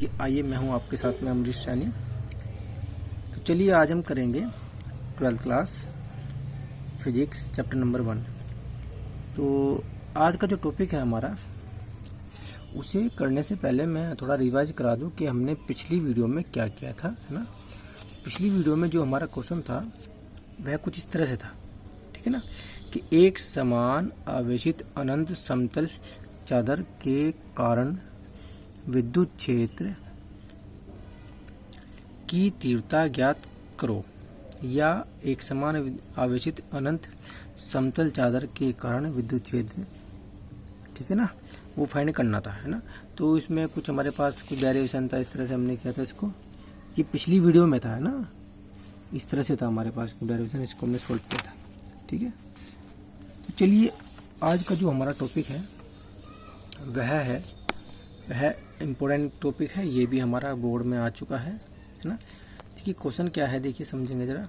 कि आइए मैं हूं आपके साथ में अमरीश सैनी। तो चलिए आज हम करेंगे 12th class physics chapter number 1। तो आज का जो टॉपिक है हमारा, उसे करने से पहले मैं थोड़ा रिवाइज करा दूं कि हमने पिछली वीडियो में क्या किया था, है ना। पिछली वीडियो में जो हमारा क्वेश्चन था वह कुछ इस तरह से था, ठीक है ना, कि एक समान आवेशित अनंत समतल चादर के कारण विद्युत क्षेत्र की तीव्रता ज्ञात करो, या एक समान आवेशित अनंत समतल चादर के कारण विद्युत क्षेत्र, ठीक है ना, वो फाइंड करना था, है ना। तो इसमें कुछ हमारे पास कुछ डेरिवेशन था, इस तरह से हमने किया था इसको। ये पिछली वीडियो में था, है ना, इस तरह से था हमारे पास डेरिवेशन, इसको हमने सोल्व किया था, ठीक है। तो चलिए आज का जो हमारा टॉपिक है वह इम्पोर्टेंट टॉपिक है, ये भी हमारा बोर्ड में आ चुका है ना। देखिए क्वेश्चन क्या है, देखिए समझेंगे जरा।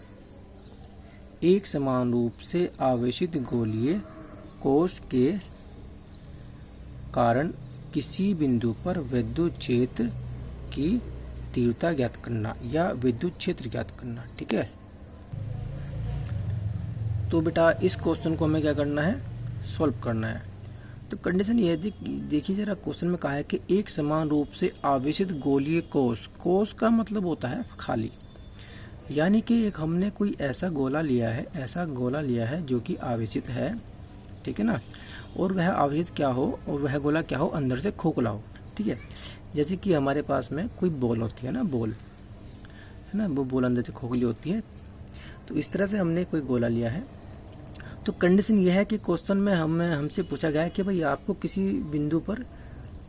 एक समान रूप से आवेशित गोलीय कोश के कारण किसी बिंदु पर विद्युत क्षेत्र की तीव्रता ज्ञात करना या विद्युत क्षेत्र ज्ञात करना, ठीक है। तो बेटा इस क्वेश्चन को हमें क्या करना है, सॉल्व करना है। तो कंडीशन ये है, देखिए जरा क्वेश्चन में कहा है कि एक समान रूप से आवेशित गोलीय कोश, कोश का मतलब होता है खाली, यानी कि एक हमने कोई ऐसा गोला लिया है जो कि आवेशित है, ठीक है ना, और वह आवेशित क्या हो, और वह गोला क्या हो, अंदर से खोखला हो, ठीक है। जैसे कि हमारे पास में कोई बॉल होती है ना, बॉल है ना, वो बॉल अंदर से खोखली होती है। तो इस तरह से हमने कोई गोला लिया है। तो कंडीशन यह है कि क्वेश्चन में हमसे पूछा गया है कि भाई आपको किसी बिंदु पर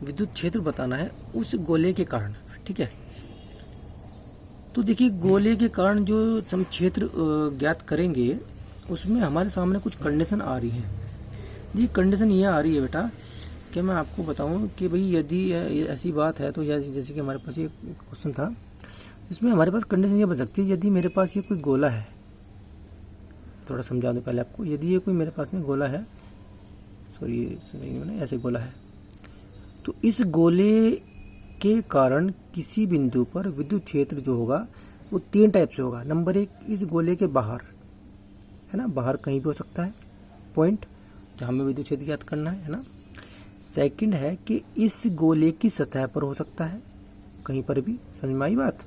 विद्युत क्षेत्र बताना है उस गोले के कारण, ठीक है। तो देखिए गोले के कारण जो हम क्षेत्र ज्ञात करेंगे उसमें हमारे सामने कुछ कंडीशन आ रही है। ये कंडीशन ये आ रही है बेटा कि मैं आपको बताऊं कि भाई यदि ऐसी बात है, तो जैसे कि हमारे पास ये क्वेश्चन था, इसमें हमारे पास कंडीशन ये बन सकती है, यदि मेरे पास ये कोई गोला है, थोड़ा समझा दूं पहले आपको। यदि ये कोई मेरे पास में गोला है, ऐसे गोला है, तो इस गोले के कारण किसी बिंदु पर विद्युत क्षेत्र जो होगा वो 3 टाइप से होगा। नंबर 1, इस गोले के बाहर, है ना, बाहर कहीं भी हो सकता है पॉइंट जहां हमें विद्युत क्षेत्र ज्ञात करना है ना। सेकंड है कि इस गोले की सतह पर हो सकता है, कहीं पर भी, समझ में आई बात।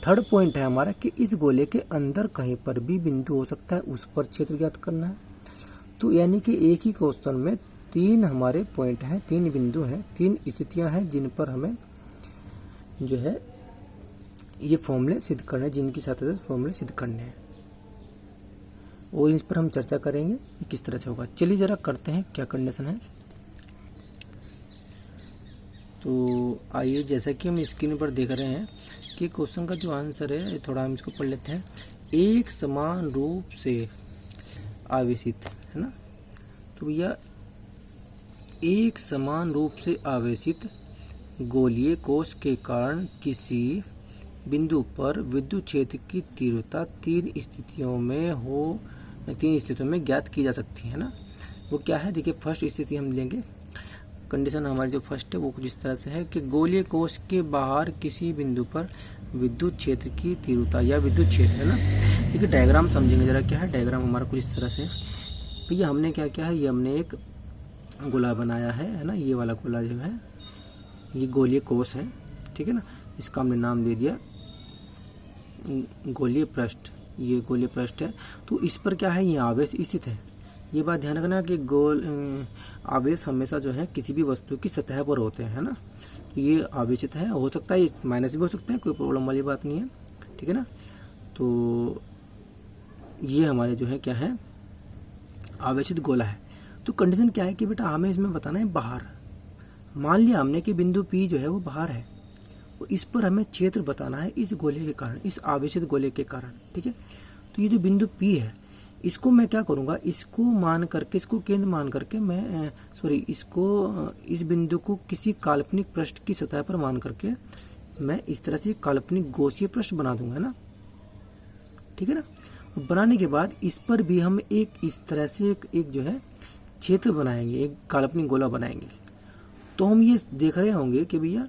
थर्ड पॉइंट है हमारा कि इस गोले के अंदर कहीं पर भी बिंदु हो सकता है, उस पर क्षेत्र ज्ञात करना है। तो यानी कि एक ही क्वेश्चन में 3 हमारे पॉइंट हैं, 3 बिंदु हैं, 3 स्थितियां हैं जिन पर हमें जो है ये फॉर्मूले सिद्ध करने, जिनकी सहायता से फॉर्मूले सिद्ध करने हैं, और इस पर हम चर्चा करेंगे कि किस तरह से होगा। चलिए जरा करते हैं क्या कंडीशन है। तो आइए, जैसा कि हम स्क्रीन पर देख रहे हैं कि क्वेश्चन का जो आंसर है, थोड़ा हम इसको पढ़ लेते हैं। एक समान रूप से आवेशित, है ना, तो भैया एक समान रूप से आवेशित गोलीय कोश के कारण किसी बिंदु पर विद्युत क्षेत्र की तीव्रता 3 स्थितियों में ज्ञात की जा सकती है ना। वो क्या है, देखिए फर्स्ट स्थिति हम लेंगे। कंडीशन हमारी जो फर्स्ट है वो कुछ इस तरह से है कि गोलीय कोश के बाहर किसी बिंदु पर विद्युत क्षेत्र की तीव्रता या विद्युत क्षेत्र, है ना। देखिए डायग्राम समझेंगे जरा, क्या है डायग्राम हमारा कुछ इस तरह से। भैया हमने क्या किया है, ये हमने एक गोला बनाया है ना, ये वाला गोला जो है ये गोलीय कोश है, ठीक है ना। इसका हमने नाम दे दिया गोलीय पृष्ठ, ये गोलीय पृष्ठ है। तो इस पर क्या है, ये आवेश स्थित है। ये बात ध्यान रखना कि आवेश हमेशा जो है किसी भी वस्तु की सतह पर होते हैं, है ना। तो ये आवेशित है, हो सकता है माइनस भी हो सकता है, कोई प्रॉब्लम वाली बात नहीं है, ठीक है ना। तो ये हमारे जो है क्या है, आवेशित गोला है। तो कंडीशन क्या है कि बेटा हमें इसमें बताना है बाहर। मान लिया हमने कि बिंदु P जो है वो बाहर है, तो इस पर हमें क्षेत्र बताना है इस गोले के कारण, इस आवेशित गोले के कारण, ठीक है। तो ये जो बिंदु P है, इसको मैं क्या करूंगा, इसको मान करके, इसको केंद्र मान करके मैं इस बिंदु को किसी काल्पनिक पृष्ठ की सतह पर मान करके मैं इस तरह से काल्पनिक गोशीय पृष्ठ बना दूंगा ना, ठीक है ना। बनाने के बाद इस पर भी हम एक इस तरह से एक जो है क्षेत्र बनाएंगे, एक काल्पनिक गोला बनाएंगे। तो हम ये देख रहे होंगे कि भैया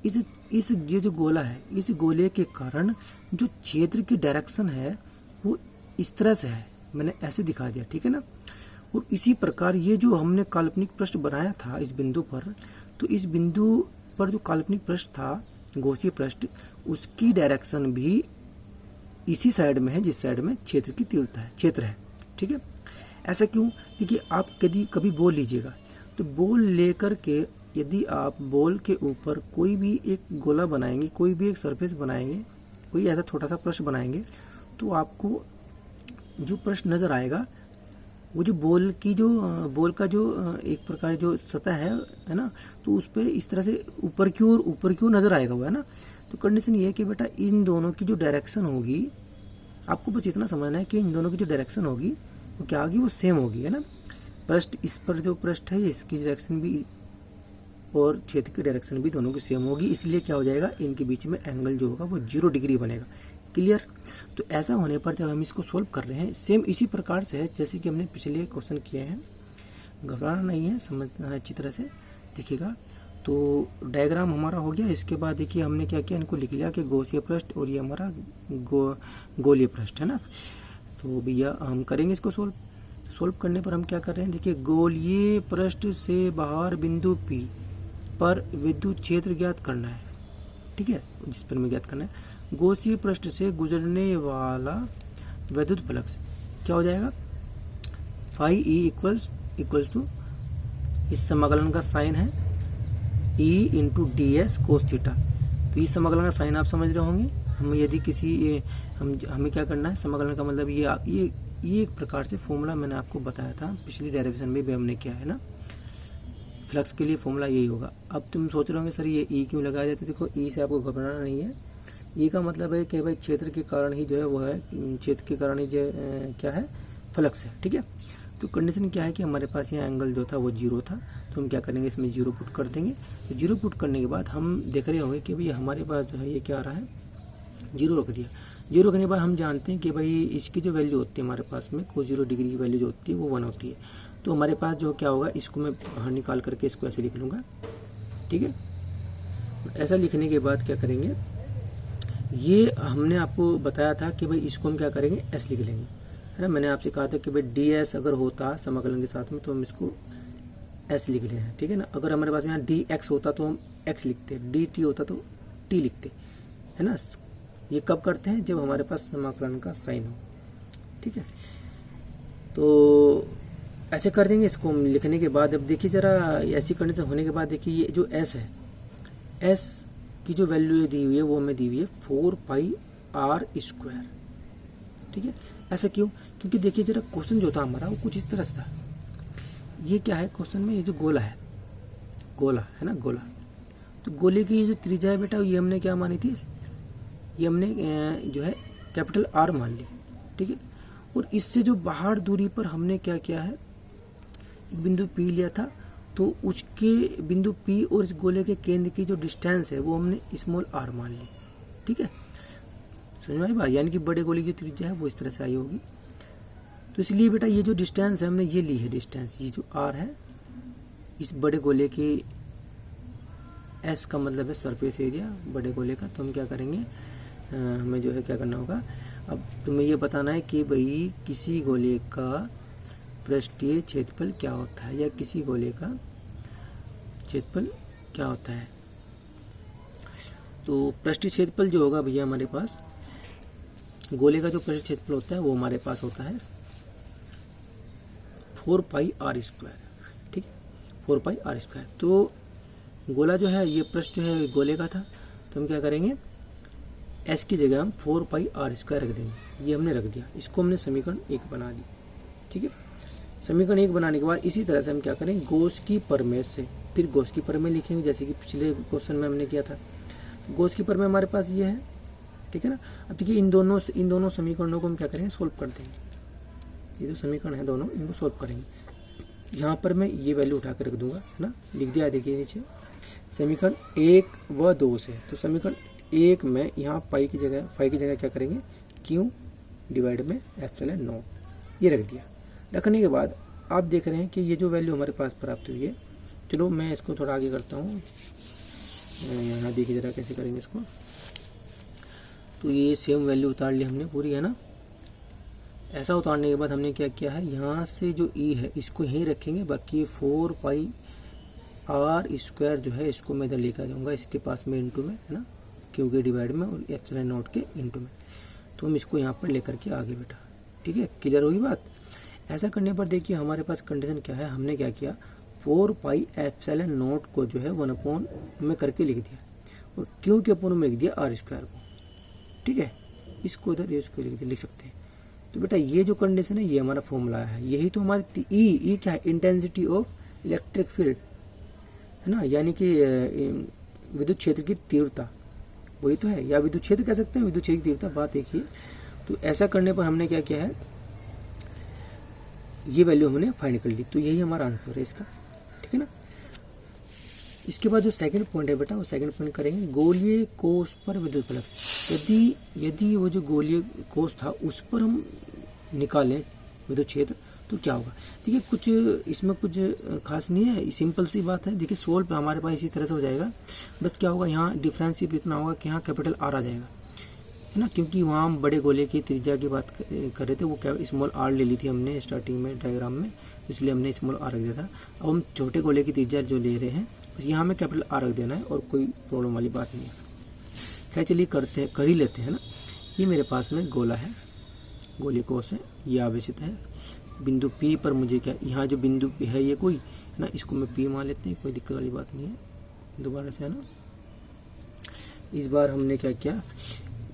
इस ये जो गोला है, इस गोले के कारण जो क्षेत्र की डायरेक्शन है वो इस तरह से है, मैंने ऐसे दिखा दिया, ठीक है ना। और इसी प्रकार ये जो हमने काल्पनिक पृष्ठ बनाया था इस बिंदु पर, तो इस बिंदु पर जो काल्पनिक पृष्ठ था, गौसीय पृष्ठ, उसकी डायरेक्शन भी इसी साइड में है जिस साइड में क्षेत्र की तीव्रता है, क्षेत्र है, ठीक है। ऐसा क्यों? क्योंकि आप कभी बॉल लीजिएगा, तो बॉल लेकर के यदि आप बॉल के ऊपर कोई भी एक गोला बनाएंगे, कोई भी एक सरफेस बनाएंगे, कोई ऐसा छोटा सा पृष्ठ बनाएंगे, तो आपको जो पृष्ठ नजर आएगा वो जो बॉल का जो एक प्रकार जो सतह है ना, तो उस पर इस तरह से ऊपर की ओर नजर आएगा वो, है ना। तो कंडीशन ये है कि बेटा इन दोनों की जो डायरेक्शन होगी, आपको बस इतना समझना है कि इन दोनों की जो डायरेक्शन होगी वो क्या होगी, वो सेम होगी, है ना। पृष्ठ, इस पर जो पृष्ठ है इसकी डायरेक्शन भी और क्षेत्र की डायरेक्शन भी दोनों की सेम होगी, इसलिए क्या हो जाएगा, इनके बीच में एंगल जो होगा वो 0 डिग्री बनेगा। क्लियर? तो ऐसा होने पर जब हम इसको सोल्व कर रहे हैं, सेम इसी प्रकार से है जैसे कि हमने पिछले क्वेश्चन किए हैं, घबराना नहीं है, समझना है अच्छी तरह से, देखिएगा। तो डायग्राम हमारा हो गया। इसके बाद देखिए हमने क्या किया, इनको लिख लिया कि गौसीय पृष्ठ और ये हमारा गोलीय पृष्ठ है ना। तो भैया हम करेंगे इसको सोल्व करने पर हम क्या कर रहे हैं, देखिए गोलीय पृष्ठ से बाहर बिंदु P पर विद्युत क्षेत्र ज्ञात करना है, ठीक है, जिस पर हमें ज्ञात करना है। गौसीय पृष्ठ से गुजरने वाला विद्युत फ्लक्स क्या हो जाएगा, फाई ई इक्वल्स टू, इस समाकलन का साइन है E into D S cos theta. तो इस समाकलन का साइन आप समझ रहे होंगे। हम यदि किसी हमें क्या करना है, समाकलन का मतलब ये एक प्रकार से फॉर्मूला मैंने आपको बताया था पिछली डेरिवेशन में भी हमने किया है ना। फ्लक्स के लिए फॉर्मूला यही होगा। अब तुम सोच रहे होंगे सर ये ई क्यों लगाया जाता है। देखो ई से आपको घबराना नहीं है। ई का मतलब है कि भाई क्षेत्र के कारण ही जो है वो है, क्षेत्र के कारण ही जो क्या है, फ्लक्स है, ठीक है। तो कंडीशन क्या है कि हमारे पास यहाँ एंगल जो था वो 0 था, तो हम क्या करेंगे, इसमें 0 पुट कर देंगे। तो 0 पुट करने के बाद हम देख रहे होंगे कि भाई हमारे पास जो है ये क्या आ रहा है, 0 रख दिया। 0 रखने के बाद हम जानते हैं कि भाई इसकी जो वैल्यू होती है हमारे पास में, कोस 0 डिग्री की वैल्यू जो होती है वो 1 होती है। तो हमारे पास जो क्या होगा, इसको मैं बाहर निकाल करके इसको ऐसे लिख लूँगा, ठीक है। ऐसा लिखने के बाद क्या करेंगे, ये हमने आपको बताया था कि भाई इसको हम क्या करेंगे, एस लिख लेंगे, है ना। मैंने आपसे कहा था कि भाई डी एस अगर होता समाकलन के साथ में तो हम इसको एस लिख ले हैं, ठीक है ना। अगर हमारे पास में यहाँ डी एक्स होता तो हम एक्स लिखते, डी टी होता तो टी लिखते, है ना। ये कब करते हैं, जब हमारे पास समाकलन का साइन हो, ठीक है। तो ऐसे कर देंगे इसको लिखने के बाद। अब देखिए जरा, ऐसी कंडीशन होने के बाद देखिए ये जो एस है, एस की जो वैल्यू दी हुई है वो हमें दी हुई है 4 पाई आर स्क्वायर, ठीक है। ऐसा क्यों, क्योंकि देखिए जरा क्वेश्चन जो था हमारा वो कुछ इस तरह से था। ये क्या है क्वेश्चन में, ये जो गोला है, गोला है ना, गोला। तो गोले की ये जो त्रिज्या है बेटा, ये हमने क्या मानी थी, ये हमने जो है कैपिटल आर मान ली, ठीक है। और इससे जो बाहर दूरी पर हमने क्या किया है, एक बिंदु P लिया था, तो उसके बिंदु P और इस गोले के केंद्र की जो डिस्टेंस है वो हमने स्मॉल r मान ली, ठीक है। समझ में आई बात, यानी कि बड़े गोले की जो त्रिज्या है वो इस तरह से आई होगी। तो इसलिए बेटा ये जो डिस्टेंस है हमने ये ली है, डिस्टेंस ये जो r है इस बड़े गोले की, s का मतलब है सरफेस एरिया बड़े गोले का। तो हम क्या करेंगे, हमें जो है क्या करना होगा, अब तुम्हें ये बताना है कि भाई किसी गोले का पृष्ठीय क्षेत्रफल क्या होता है, या किसी गोले का क्षेत्रफल क्या होता है। तो पृष्ठीय क्षेत्रफल जो होगा भैया हमारे पास, गोले का जो पृष्ठीय क्षेत्रफल होता है वो हमारे पास होता है 4 पाई आर स्क्वायर, ठीक है, 4 पाई आर स्क्वायर। तो गोला जो है, ये पृष्ठ जो है गोले का था, तो हम क्या करेंगे, एस की जगह हम 4 पाई आर स्क्वायर रख देंगे। ये हमने रख दिया, इसको हमने समीकरण 1 बना दी, ठीक है। समीकरण 1 बनाने के बाद इसी तरह से हम क्या करेंगे, गॉस की प्रमेय से फिर गॉस की प्रमेय लिखेंगे, जैसे कि पिछले क्वेश्चन में हमने किया था। तो गॉस की प्रमेय हमारे पास ये है, ठीक है ना। अब देखिए इन दोनों समीकरणों को हम क्या करेंगे, सोल्व कर देंगे। ये जो समीकरण है दोनों, इनको सोल्व करेंगे। यहाँ पर मैं ये वैल्यू उठा कर रख दूंगा, है ना, लिख दिया। देखिए नीचे समीकरण 1 व 2 से, तो समीकरण 1 में यहाँ फाई की जगह क्या करेंगे, क्यू डिवाइड में एप्सिलॉन नॉट, ये रख दिया। रखने के बाद आप देख रहे हैं कि ये जो वैल्यू हमारे पास प्राप्त हुई है, चलो मैं इसको थोड़ा आगे करता हूँ, यहाँ देखिए ज़रा कैसे करेंगे इसको। तो ये सेम वैल्यू उतार ली हमने पूरी, है ना। ऐसा उतारने के बाद हमने क्या किया है, यहाँ से जो ई है इसको यहीं रखेंगे, बाकी 4 पाई आर स्क्वायर जो है इसको मैं इधर लेकर जाऊँगा इसके पास में इंटू में, है ना, क्यू के डिवाइड में और एप्सिलॉन नॉट के इंटू में। तो हम इसको यहाँ पर लेकर के आगे बेटा, ठीक है, क्लियर होगी बात। ऐसा करने पर देखिए हमारे पास कंडीशन क्या है, हमने क्या किया, 4 पाई एप्सिलॉन नॉट को जो है 1 में करके लिख दिया और क्यू के अपोन में लिख दिया आर स्क्वायर को, ठीक है। इसको इधर इसको लिख सकते हैं। तो बेटा ये जो कंडीशन है ये हमारा फॉर्मूला है, यही तो हमारी ई क्या है, इंटेंसिटी ऑफ इलेक्ट्रिक फील्ड, है ना, यानी कि विद्युत क्षेत्र की तीव्रता, वही तो है, या विद्युत क्षेत्र कह सकते हैं, विद्युत क्षेत्र की तीव्रता, बात एक ही। तो ऐसा करने पर हमने क्या किया है, ये वैल्यू हमने फाइंड कर ली, तो यही हमारा आंसर है इसका, ठीक है ना। इसके बाद जो सेकंड पॉइंट है बेटा, वो सेकंड पॉइंट करेंगे, गोलीय कोष पर विद्युत फ्लक्स। यदि वो जो गोलीय कोष था उस पर हम निकालें विद्युत क्षेत्र तो क्या होगा। देखिए कुछ इसमें कुछ खास नहीं है, सिंपल सी बात है। देखिए सोल्व पे हमारे पास इसी तरह से हो जाएगा, बस क्या होगा, यहाँ डिफरेंस सिर्फ इतना होगा कि यहाँ कैपिटल आर आ जाएगा, है ना, क्योंकि वहाँ हम बड़े गोले की त्रिज्या की बात कर रहे थे, वो स्मॉल आर ले ली थी हमने स्टार्टिंग में डायग्राम में, इसलिए हमने स्मॉल आर रख दिया था। अब हम छोटे गोले की त्रिज्या जो ले रहे हैं बस यहाँ हमें कैपिटल आर रख देना है और कोई प्रॉब्लम वाली बात नहीं है। खैर चलिए कर ही लेते हैं ना। ये मेरे पास में गोला है, गोलीय कोष है, ये आवेशित है। बिंदु P पर मुझे क्या, यहाँ जो बिंदु P है ये कोई, है ना, इसको मैं P मान लेते हैं, कोई दिक्कत वाली बात नहीं है दोबारा से, है ना। इस बार हमने क्या किया,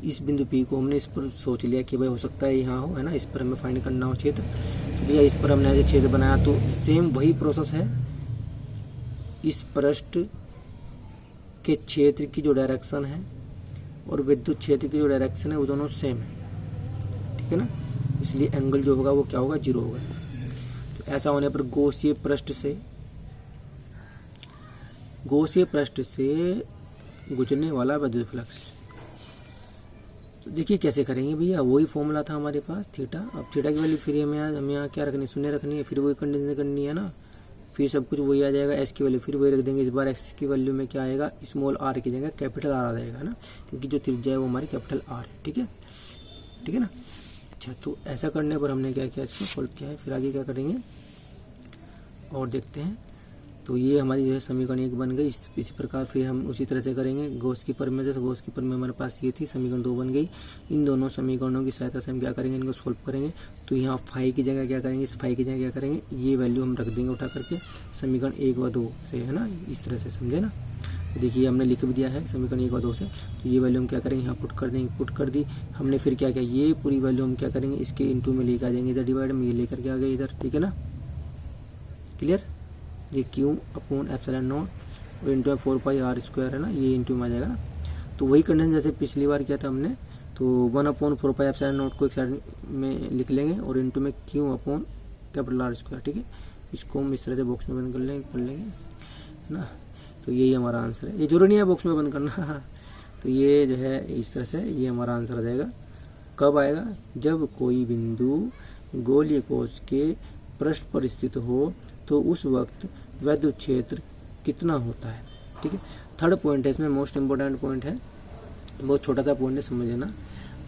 इस बिंदु P को हमने इस पर सोच लिया कि भाई हो सकता है यहाँ हो, है ना, इस पर हमें फाइंड करना हो क्षेत्र, तो भैया इस पर हमने क्षेत्र बनाया। तो सेम वही प्रोसेस है, इस पृष्ठ के क्षेत्र की जो डायरेक्शन है और विद्युत क्षेत्र की जो डायरेक्शन है वो दोनों सेम है, ठीक है ना, इसलिए एंगल जो होगा वो क्या होगा, 0 होगा। तो ऐसा होने पर गोशीय पृष्ठ से गुजरने वाला विद्युत फ्लक्स, तो देखिए कैसे करेंगे भैया, वही फॉर्मूला था हमारे पास थीटा। अब थीटा की वैल्यू फिर हमें यहाँ क्या रखनी है, 0 रखनी है, फिर वही कंडीशन करनी है ना, फिर सब कुछ वही आ जाएगा। एस की वैल्यू फिर वही रख देंगे, इस बार एक्स की वैल्यू में क्या आएगा, स्मॉल आर की जगह कैपिटल आर आ जाएगा ना, क्योंकि जो त्रिज्या है वो हमारी कैपिटल आर है, ठीक है, ठीक है ना। अच्छा तो ऐसा करने पर हमने क्या किया, इसको सॉल्व किया है, फिर आगे क्या करेंगे और देखते हैं। तो ये हमारी जो है समीकरण 1 बन गई। इसी प्रकार फिर हम उसी तरह से करेंगे गॉस की प्रमेय, जैसे गॉस की प्रमेय हमारे पास ये थी, समीकरण 2 बन गई। इन दोनों समीकरणों की सहायता से हम क्या करेंगे, इनको सोल्व करेंगे। तो यहाँ फाई की जगह क्या करेंगे, इस फाई की जगह क्या करेंगे, ये वैल्यू हम रख देंगे उठा करके समीकरण 1 व 2 से, है ना, इस तरह से, समझे ना। तो देखिए हमने लिख भी दिया है समीकरण 1 व 2 से, तो ये वैल्यू हम क्या करेंगे, यहाँ पुट कर देंगे, पुट कर दी हमने। फिर क्या किया, ये पूरी वैल्यू हम क्या करेंगे, इसके इंटू में लेकर आ जाएंगे, इधर डिवाइड में, ये लेकर के आ गए इधर, ठीक है ना, क्लियर। ये क्यू अपॉन एप्सिलॉन नॉट और इंटू 4 पाई आर स्क्वायर, है ना, ये इंटू में आ जाएगा ना। तो वही कंडीशन जैसे पिछली बार किया था हमने, तो 1/4 पाई एप्सिलॉन नॉट को एक साइड में लिख लेंगे और इंटू में Q upon capital R square, ठीक है। इसको हम इस तरह से बॉक्स में बंद कर लेंगे, है ना। तो यही हमारा आंसर है, ये जरूरी नहीं है बॉक्स में बंद करना तो ये जो है इस तरह से ये हमारा आंसर आ जाएगा। कब आएगा, जब कोई बिंदु गोलीय कोष के पृष्ठ पर स्थित हो तो उस वक्त विद्युत क्षेत्र कितना होता है, ठीक है। थर्ड पॉइंट है इसमें, मोस्ट इंपोर्टेंट पॉइंट है, बहुत छोटा सा पॉइंट है, समझ लेना।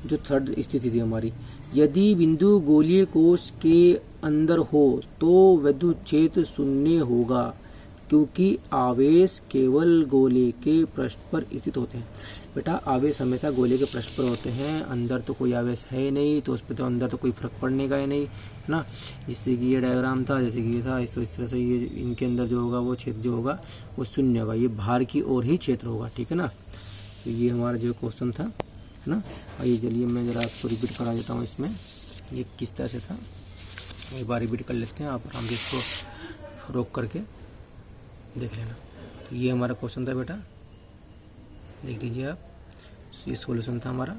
जो थर्ड स्थिति थी हमारी, यदि बिंदु गोलीय कोष के अंदर हो तो विद्युत क्षेत्र शून्य होगा, क्योंकि आवेश केवल गोले के पृष्ठ पर स्थित होते हैं। बेटा आवेश हमेशा गोले के पृष्ठ पर होते हैं, अंदर तो कोई आवेश है ही नहीं, तो उस पर तो अंदर तो कोई फर्क पड़ने का ही नहीं, है ना। जिससे कि ये डायग्राम था, जैसे कि ये था, इस तरह से ये इनके अंदर जो होगा वो क्षेत्र जो होगा वो शून्य होगा, ये बाहर की ओर ही क्षेत्र होगा, ठीक है ना। तो ये हमारा जो क्वेश्चन था, है ना। आइए चलिए मैं ज़रा आपको रिपीट करा देता हूँ इसमें ये किस तरह से था, एक बार रिपीट कर लेते हैं, आप आराम से इसको रोक करके देख लेना। तो ये हमारा क्वेश्चन था बेटा, देख लीजिए आप, ये सॉल्यूशन था हमारा।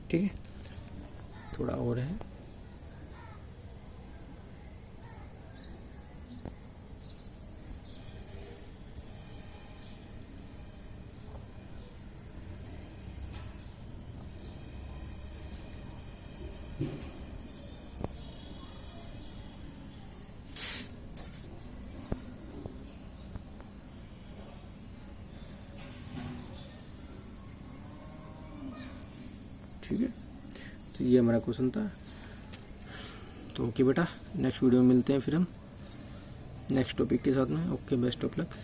ठीक है, थोड़ा और है, ठीक है, तो ये हमारा क्वेश्चन था। तो ओके बेटा, नेक्स्ट वीडियो में मिलते हैं फिर हम नेक्स्ट टॉपिक के साथ में। Okay, best of luck.